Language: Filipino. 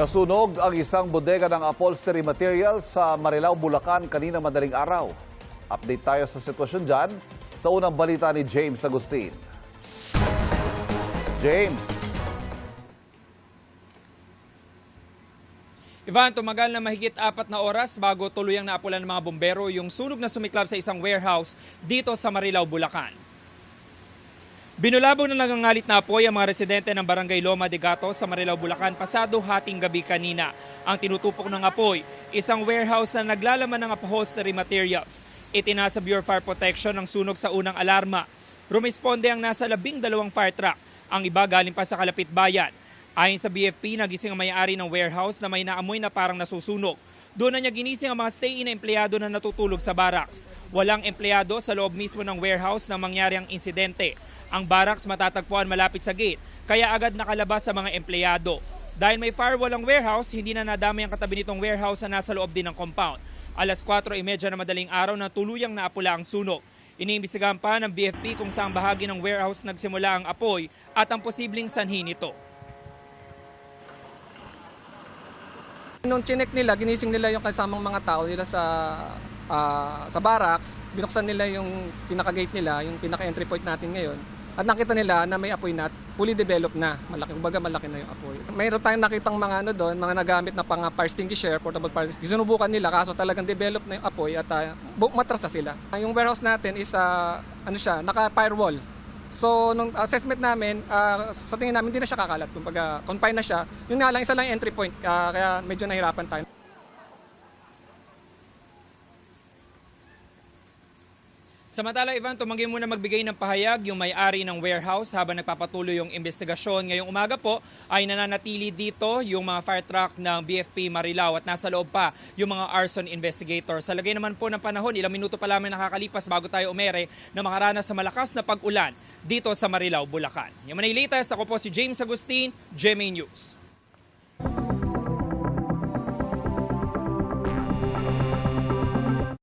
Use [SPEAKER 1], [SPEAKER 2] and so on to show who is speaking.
[SPEAKER 1] Nasunog ang isang bodega ng upholstery materials sa Marilao, Bulacan kanina madaling araw. Update tayo sa sitwasyon dyan sa unang balita ni James Agustin. James.
[SPEAKER 2] Ivan, tumagal na mahigit 4 na oras bago tuluyang naapulan ng mga bombero yung sunog na sumiklab sa isang warehouse dito sa Marilao, Bulacan. Binulabog na nagangalit na apoy ang mga residente ng Barangay Loma de Gato sa Marilao, Bulacan pasado hating gabi kanina. Ang tinutupok ng apoy, isang warehouse na naglalaman ng upholstery materials. Itinasa Bureau of Fire Protection ang sunog sa unang alarma. Rumisponde ang nasa 12 fire truck. Ang iba galing pa sa kalapit bayan. Ayon sa BFP, nagising ang may-ari ng warehouse na may naamoy na parang nasusunog. Doon na niya ginising ang mga stay-in na empleyado na natutulog sa barracks. Walang empleyado sa loob mismo ng warehouse na mangyari ang insidente. Ang barracks matatagpuan malapit sa gate, kaya agad nakalabas sa mga empleyado. Dahil may firewall ang warehouse, hindi na nadamay ang katabi nitong warehouse na nasa loob din ng compound. Alas 4:30 na madaling araw na tuluyang naapula ang sunog. Iniimbestigahan pa ng BFP kung saang bahagi ng warehouse nagsimula ang apoy at ang posibleng sanhi nito.
[SPEAKER 3] Nung chinek nila, ginising nila yung kasamang mga tao nila sa barracks, binuksan nila yung pinaka-gate nila, yung pinaka-entry point natin ngayon. At nakita nila na may apoy na fully developed na. Malaki, kumbaga malaki na yung apoy. Mayroon tayong nakitang mga doon, mga nagamit na pang fire extinguisher, portable fire extinguisher. Sinubukan nila kaso talagang developed na yung apoy at matras na sila. Yung warehouse natin is naka-firewall. So nung assessment namin, sa tingin namin hindi na siya kakalat. Kumbaga confined na siya. Yung nga lang isa lang entry point, kaya medyo nahirapan tayo.
[SPEAKER 2] Samantala, Ivan, tumanggi muna magbigay ng pahayag yung may-ari ng warehouse habang nagpapatuloy yung investigasyon. Ngayong umaga po ay nananatili dito yung mga fire truck ng BFP Marilao at nasa loob pa yung mga arson investigator. Sa lagay naman po ng panahon, ilang minuto pa lamang nakakalipas bago tayo umere na makaranas sa malakas na pag-ulan dito sa Marilao, Bulacan. Yung Manilitas, ako po si James Agustin, GMA News.